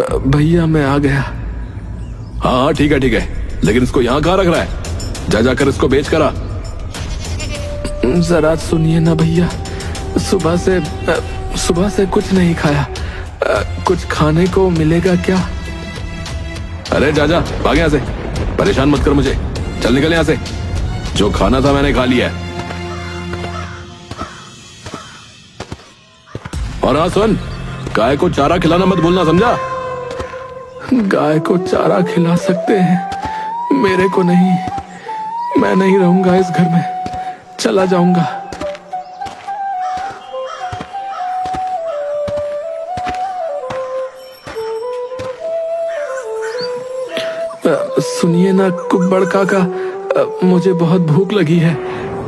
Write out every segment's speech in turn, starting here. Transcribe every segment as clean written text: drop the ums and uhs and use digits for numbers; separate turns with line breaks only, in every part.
भैया मैं आ गया।
हाँ ठीक है, लेकिन इसको यहाँ कहाँ रख रहा है? जाकर इसको बेच करा।
जरा सुनिए ना भैया, सुबह से कुछ नहीं खाया। कुछ खाने को मिलेगा क्या?
अरे जा भाग यहाँ से, परेशान मत कर मुझे। चल निकल यहाँ से, जो खाना था मैंने खा लिया है। और हाँ सुन, गाय को चारा खिलाना मत भूलना, समझा?
गाय को चारा खिला सकते हैं, मेरे को नहीं। मैं नहीं रहूंगा इस घर में, चला जाऊंगा। सुनिए ना कुब्बड़ काका, मुझे बहुत भूख लगी है,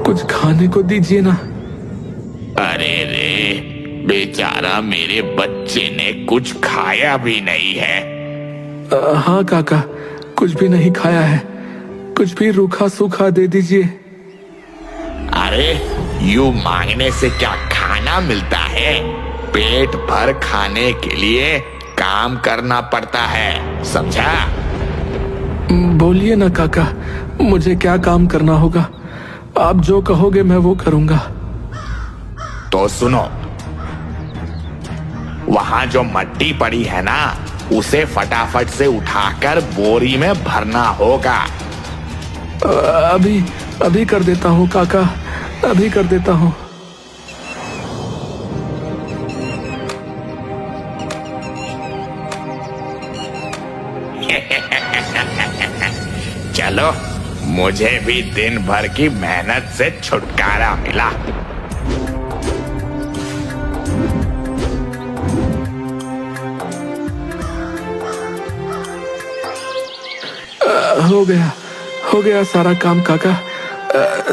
कुछ खाने को दीजिए ना।
अरे रे, बेचारा मेरे बच्चे ने कुछ खाया भी नहीं है।
हाँ काका, कुछ भी नहीं खाया है, कुछ भी रूखा सूखा दे दीजिए।
अरे यूं मांगने से क्या खाना मिलता है? पेट भर खाने के लिए काम करना पड़ता है, समझा?
बोलिए ना काका, मुझे क्या काम करना होगा? आप जो कहोगे मैं वो करूंगा।
तो सुनो, वहां जो मट्टी पड़ी है ना, उसे फटाफट से उठाकर बोरी में भरना होगा।
अभी कर देता हूँ काका, अभी कर देता हूँ।
चलो, मुझे भी दिन भर की मेहनत से छुटकारा मिला।
हो गया सारा काम काका।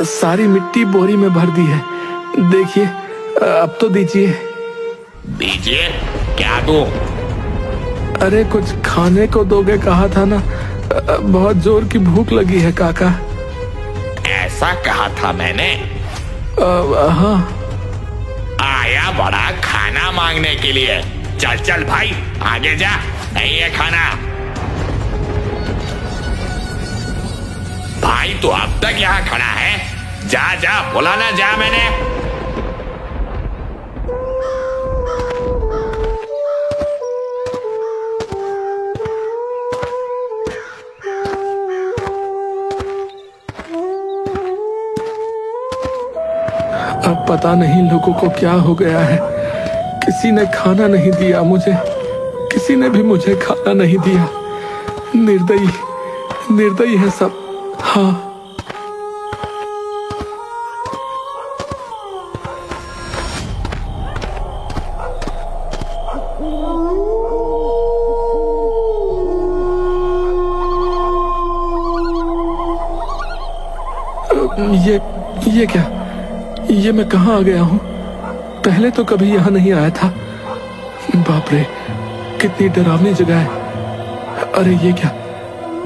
सारी मिट्टी बोरी में भर दी है, देखिए। अब तो दीजिए।
क्या दूं?
अरे कुछ खाने को दोगे कहा था ना, बहुत जोर की भूख लगी है काका।
ऐसा कहा था मैंने?
हाँ।
आया बड़ा खाना मांगने के लिए। चल भाई, आगे जा, नहीं है खाना। भाई तू अब तक यहाँ खड़ा है? जा, बोला ना जा मैंने।
अब पता नहीं लोगों को क्या हो गया है। किसी ने खाना नहीं दिया मुझे, किसी ने भी मुझे खाना नहीं दिया। निर्दयी है सब। हाँ। ये क्या? ये मैं कहाँ आ गया हूँ? पहले तो कभी यहाँ नहीं आया था। बाप रे, कितनी डरावनी जगह है। अरे ये क्या?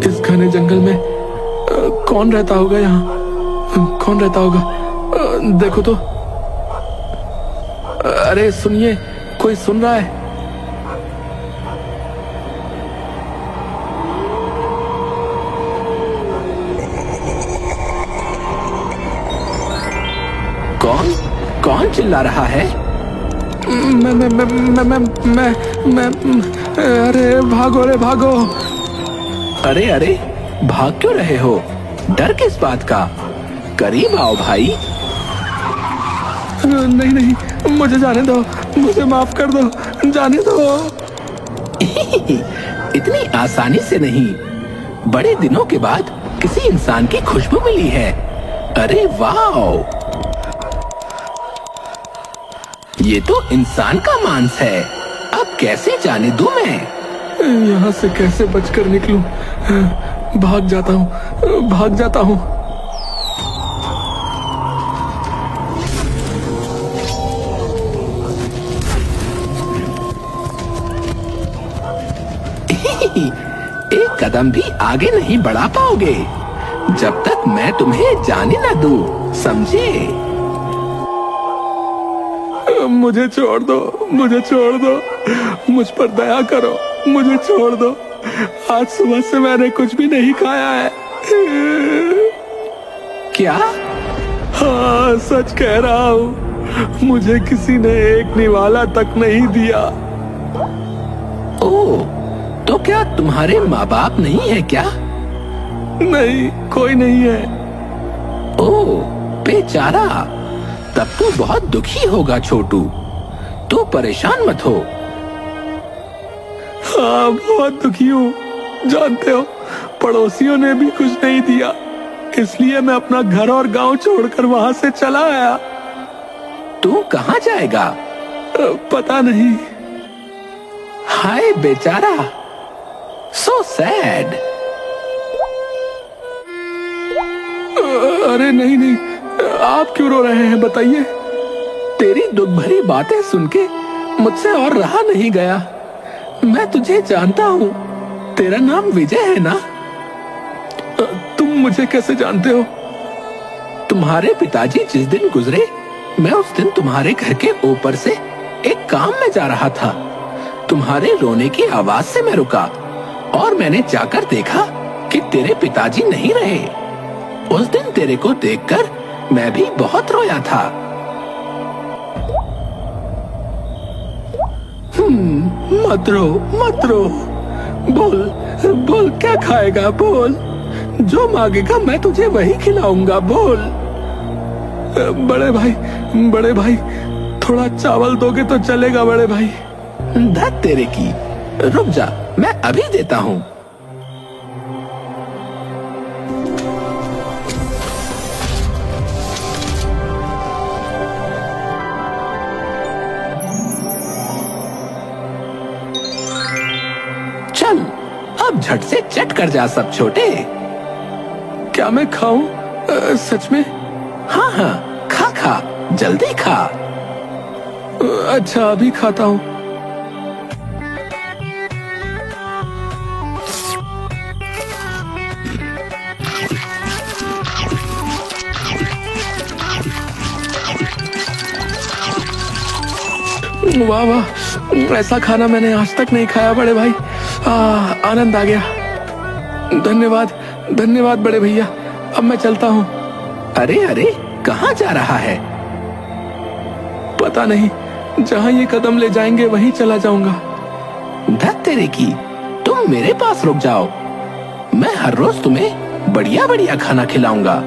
इस घने जंगल में कौन रहता होगा? यहाँ कौन रहता होगा? देखो तो। अरे सुनिए, कोई सुन रहा है?
कौन चिल्ला रहा है?
मैं अरे भागो रे भागो।
अरे भाग क्यों रहे हो? डर किस बात का? करीब आओ भाई।
नहीं, मुझे जाने दो, मुझे माफ कर दो, जाने दो।
इतनी आसानी से नहीं। बड़े दिनों के बाद किसी इंसान की खुशबू मिली है। अरे वाह, ये तो इंसान का मांस है। अब कैसे जाने दूं मैं?
यहाँ से कैसे बचकर निकलूं? भाग जाता हूँ।
एक कदम भी आगे नहीं बढ़ा पाओगे जब तक मैं तुम्हें जाने न दूं, समझे?
मुझे छोड़ दो, मुझ पर दया करो। मुझे छोड़ दो। आज सुबह से मैंने कुछ भी नहीं खाया है।
क्या?
हाँ, सच कह रहा हूँ। मुझे किसी ने एक निवाला तक नहीं दिया।
ओह, तो क्या तुम्हारे माँ बाप नहीं है क्या?
नहीं, कोई नहीं है।
ओह बेचारा, तब तो बहुत दुखी होगा छोटू। तू परेशान मत हो।
हाँ, बहुत दुखी हूँ। जानते हो, पड़ोसियों ने भी कुछ नहीं दिया, इसलिए मैं अपना घर और गांव छोड़कर वहां से चला आया।
तू कहाँ जाएगा?
पता नहीं।
हाय बेचारा, सो सैड।
अरे नहीं नहीं, आप क्यों रो रहे हैं, बताइए।
तेरी दुख भरी बातें सुन के मुझसे और रहा नहीं गया। मैं तुझे जानता हूँ, तेरा नाम विजय है ना?
तुम मुझे कैसे जानते हो?
तुम्हारे पिताजी जिस दिन गुजरे, मैं उस दिन तुम्हारे घर के ऊपर से एक काम में जा रहा था। तुम्हारे रोने की आवाज से मैं रुका और मैंने जाकर देखा कि तेरे पिताजी नहीं रहे। उस दिन तेरे को देखकर मैं भी बहुत रोया था।
मत रो, मत रो। बोल, बोल क्या खाएगा, बोल। जो मांगेगा मैं तुझे वही खिलाऊंगा, बोल। बड़े भाई, थोड़ा चावल दोगे तो चलेगा बड़े भाई।
धत तेरे की, रुक जा, मैं अभी देता हूँ। चल, अब झट से चट कर जा सब छोटे।
क्या मैं खाऊं? सच में?
हाँ हाँ, खा खा, जल्दी खा।
अच्छा, अभी खाता हूँ। वाह वाह, ऐसा खाना मैंने आज तक नहीं खाया बड़े भाई। आनंद आ गया। धन्यवाद, धन्यवाद बड़े भैया। अब मैं चलता हूँ।
अरे अरे, कहाँ जा रहा है?
पता नहीं, जहाँ ये कदम ले जाएंगे वहीं चला जाऊंगा।
धत तेरे की, तुम मेरे पास रुक जाओ। मैं हर रोज तुम्हें बढ़िया बढ़िया खाना खिलाऊंगा।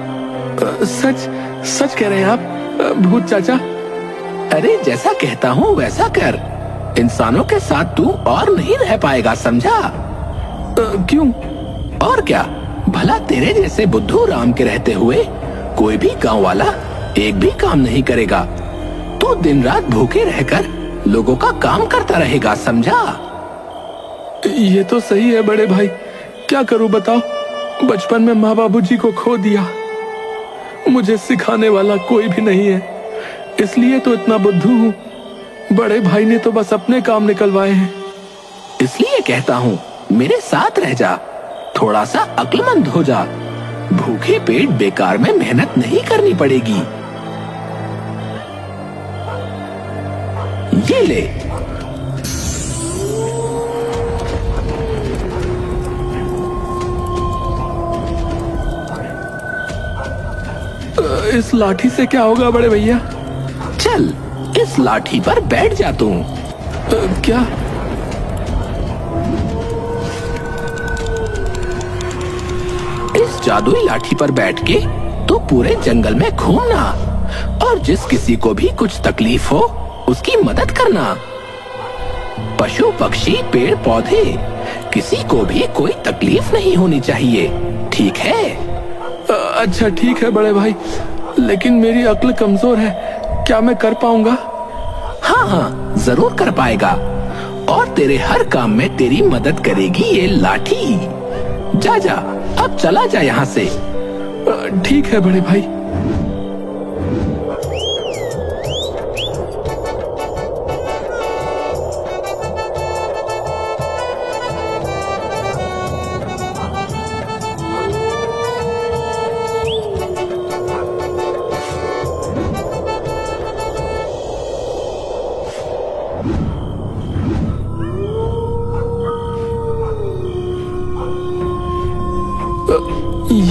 सच सच कह रहे हैं आप भूत चाचा?
अरे जैसा कहता हूँ वैसा कर। इंसानों के साथ तू और नहीं रह पाएगा, समझा?
क्यों?
और क्या, भला तेरे जैसे बुद्धू राम के रहते हुए कोई भी गांव वाला एक भी काम नहीं करेगा। तू दिन रात भूखे रहकर लोगों का काम करता रहेगा, समझा?
ये तो सही है बड़े भाई, क्या करूं बताओ। बचपन में माँ बाबूजी को खो दिया, मुझे सिखाने वाला कोई भी नहीं है, इसलिए तो इतना बुद्धू हूँ। बड़े भाई ने तो बस अपने काम निकलवाए हैं।
इसलिए कहता हूँ, मेरे साथ रह जा, थोड़ा सा अक्लमंद हो जा। भूखे पेट बेकार में मेहनत नहीं करनी पड़ेगी। ये ले।
इस लाठी से क्या होगा बड़े भैया?
चल, इस लाठी पर बैठ जा तू।
क्या?
इस जादुई लाठी पर बैठ के तू पूरे जंगल में घूमना और जिस किसी को भी कुछ तकलीफ हो उसकी मदद करना। पशु पक्षी पेड़ पौधे, किसी को भी कोई तकलीफ नहीं होनी चाहिए, ठीक है?
अच्छा ठीक है बड़े भाई, लेकिन मेरी अक्ल कमजोर है, क्या मैं कर पाऊंगा?
हाँ हाँ, जरूर कर पाएगा। और तेरे हर काम में तेरी मदद करेगी ये लाठी। जा जा, अब चला जा यहाँ से।
ठीक है बड़े भाई।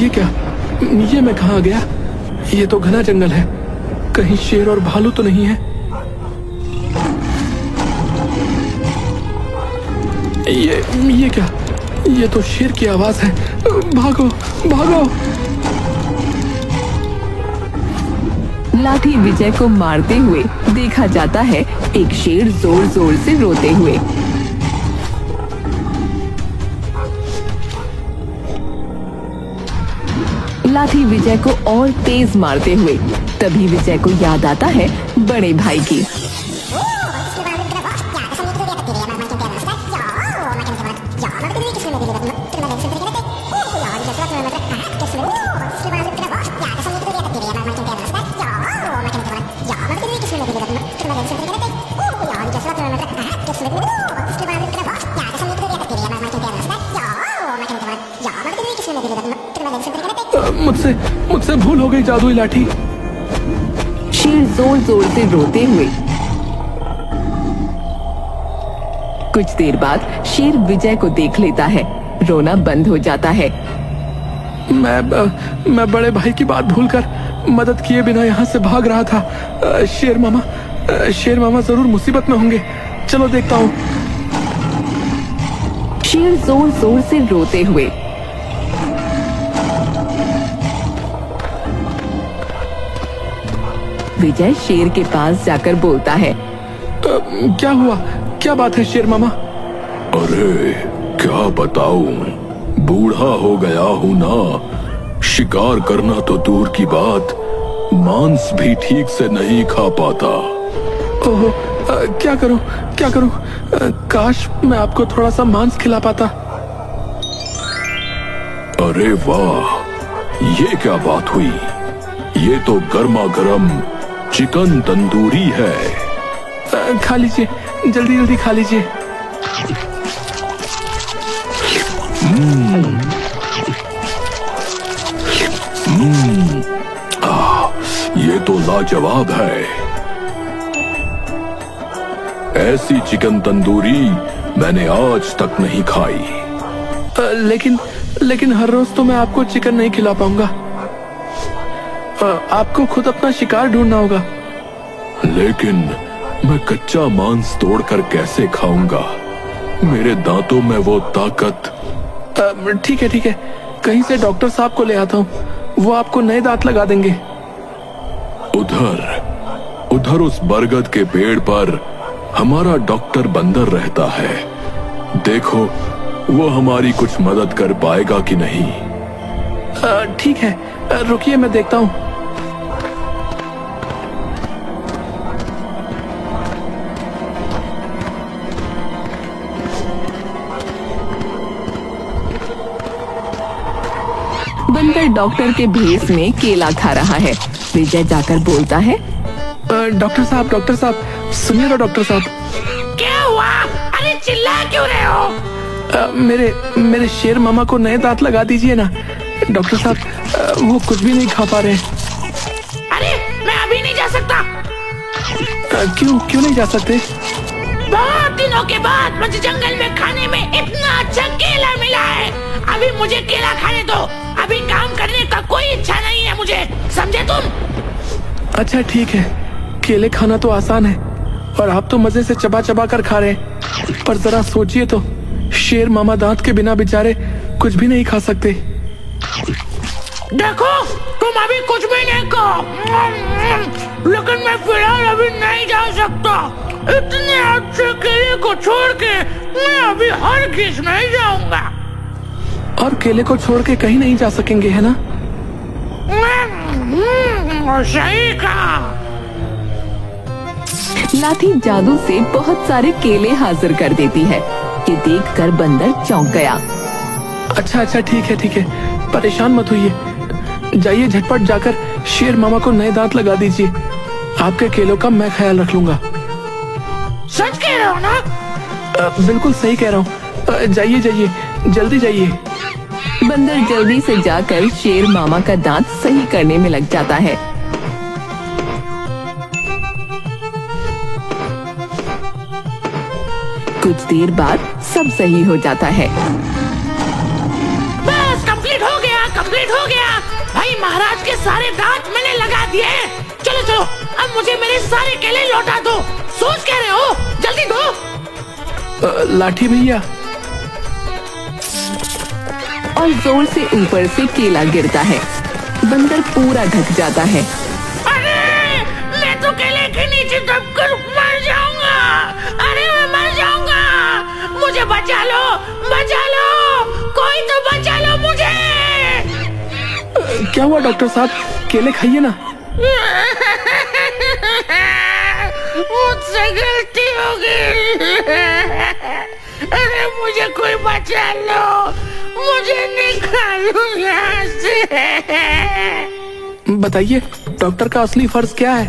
ये क्या? ये मैं कहाँ आ गया? ये तो घना जंगल है, कहीं शेर और भालू तो नहीं है? ये क्या? ये तो शेर की आवाज है। भागो भागो।
लाठी विजय को मारते हुए देखा जाता है एक शेर जोर जोर से रोते हुए। लाठी विजय को और तेज मारते हुए तभी विजय को याद आता है बड़े भाई की।
मुझसे भूल हो गई जादुई लाठी।
शेर जोर जोर से रोते हुए। कुछ देर बाद शेर विजय को देख लेता है, रोना बंद हो जाता है।
मैं बड़े भाई की बात भूलकर मदद किए बिना यहाँ से भाग रहा था। शेर मामा जरूर मुसीबत में होंगे, चलो देखता हूँ।
शेर जोर जोर से रोते हुए। विजय शेर के पास जाकर बोलता है,
क्या हुआ? क्या बात है शेर मामा?
अरे क्या बताऊं, बूढ़ा हो गया हूं ना, शिकार करना तो दूर की बात, मांस भी ठीक से नहीं खा पाता।
ओहो, क्या करूं? काश मैं आपको थोड़ा सा मांस खिला पाता।
अरे वाह, ये क्या बात हुई? ये तो गर्मा गर्म चिकन तंदूरी है।
खा लीजिए, जल्दी जल्दी खा लीजिए।
ये तो लाजवाब है। ऐसी चिकन तंदूरी मैंने आज तक नहीं खाई।
लेकिन हर रोज तो मैं आपको चिकन नहीं खिला पाऊंगा। आपको खुद अपना शिकार ढूंढना होगा।
लेकिन मैं कच्चा मांस तोड़कर कैसे खाऊंगा? मेरे दांतों में वो ताकत।
ठीक है, कहीं से डॉक्टर साहब को ले आता हूँ, वो आपको नए दांत लगा देंगे।
उधर उस बरगद के पेड़ पर हमारा डॉक्टर बंदर रहता है, देखो वो हमारी कुछ मदद कर पाएगा कि नहीं।
ठीक है, रुकिए मैं देखता हूँ।
बंदर डॉक्टर के भेष में केला खा रहा है। विजय जाकर बोलता है,
डॉक्टर साहब सुनिए तो डॉक्टर साहब।
क्या हुआ? अरे चिल्ला क्यों रहे हो?
मेरे शेर मामा को नए दांत लगा दीजिए ना डॉक्टर साहब, वो कुछ भी नहीं खा पा रहे।
अरे मैं अभी नहीं जा सकता।
क्यों नहीं जा सकते?
बहुत दिनों के बाद मुझे जंगल में खाने में इतना अच्छा केला मिला है। अभी मुझे केला खाने दो, अभी काम करने का कोई इच्छा नहीं है मुझे, समझे तुम?
अच्छा ठीक है, केले खाना तो आसान है और आप तो मजे से चबा चबा कर खा रहे हैं, पर जरा सोचिए तो, शेर मामा दांत के बिना बेचारे कुछ भी नहीं खा सकते।
देखो तुम अभी कुछ भी नहीं कहो, लेकिन मैं फिलहाल अभी नहीं जा सकता। इतने अच्छे केले को छोड़ के मैं अभी हरगिज़ नहीं जाऊंगा।
और केले को छोड़ के कहीं नहीं जा सकेंगे, है ना?
सही कहा।
लाठी जादू से बहुत सारे केले हाजिर कर देती है। ये देखकर बंदर चौंक गया।
अच्छा ठीक है, परेशान मत होइए, जाइए झटपट जाकर शेर मामा को नए दांत लगा दीजिए। आपके केलों का मैं ख्याल रख लूंगा।
सच कह रहे हो ना?
बिल्कुल सही कह रहा हूँ। जाइए जल्दी जाइए।
बंदर जल्दी से जाकर शेर मामा का दांत सही करने में लग जाता है। कुछ देर बाद सब सही हो जाता है।
बस कंप्लीट हो गया। भाई महाराज के सारे दांत मैंने लगा दिए हैं। चलो चलो, अब मुझे मेरे सारे केले लौटा दो। सोच कह रहे हो, जल्दी दो।
लाठी भैया।
और जोर से ऊपर से केला गिरता है। बंदर पूरा ढक जाता है।
अरे मैं तो केले के नीचे दबकर मर जाऊंगा। अरे मैं मर जाऊंगा। मुझे बचा लो, बचा लो, कोई तो बचा लो मुझे।
क्या हुआ डॉक्टर साहब, केले खाइए ना।
मुझसे गलती हो गई। अरे मुझे कोई बचा लो, मुझे निकालो यहाँ से।
बताइए डॉक्टर का असली फर्ज क्या है?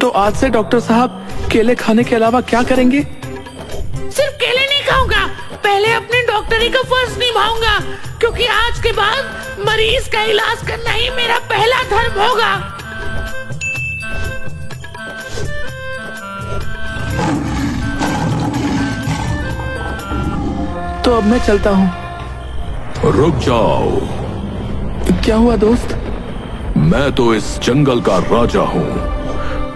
तो आज से डॉक्टर साहब केले खाने के अलावा क्या करेंगे?
सिर्फ केले नहीं खाऊंगा, पहले अपनी डॉक्टरी का फर्ज निभाऊंगा, क्योंकि आज के बाद मरीज का इलाज करना ही मेरा पहला धर्म होगा।
तो अब मैं चलता हूँ।
रुक जाओ।
क्या हुआ दोस्त?
मैं तो इस जंगल का राजा हूँ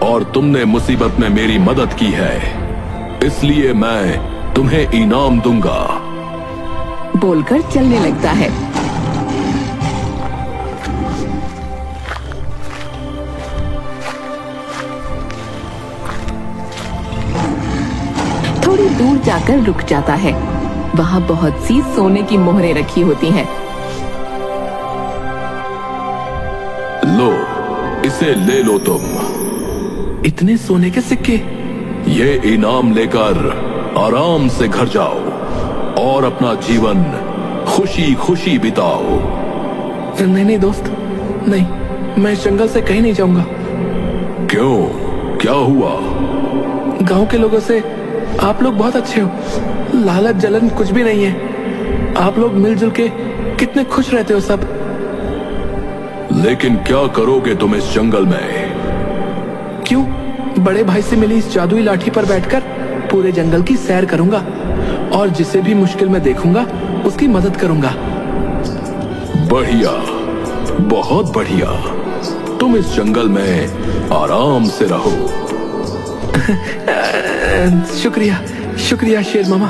और तुमने मुसीबत में मेरी मदद की है, इसलिए मैं तुम्हें इनाम दूंगा।
बोलकर चलने लगता है। थोड़ी दूर जाकर रुक जाता है। वहाँ बहुत सी सोने की मोहरें रखी होती हैं।
लो, इसे ले लो तुम।
इतने सोने के सिक्के?
ये इनाम लेकर आराम से घर जाओ और अपना जीवन खुशी खुशी बिताओ।
नहीं नहीं दोस्त, नहीं, मैं इस जंगल से कहीं नहीं जाऊंगा।
क्यों, क्या हुआ?
गांव के लोगों से आप लोग बहुत अच्छे हो, लालच जलन कुछ भी नहीं है। आप लोग मिलजुल के कितने खुश रहते हो सब।
लेकिन क्या करोगे तुम इस जंगल में?
क्यों? बड़े भाई से मिली इस जादुई लाठी पर बैठकर पूरे जंगल की सैर करूंगा और जिसे भी मुश्किल में देखूंगा उसकी मदद करूंगा।
बढ़िया, बहुत बढ़िया। तुम इस जंगल में आराम से रहो।
शुक्रिया, शुक्रिया शेर मामा।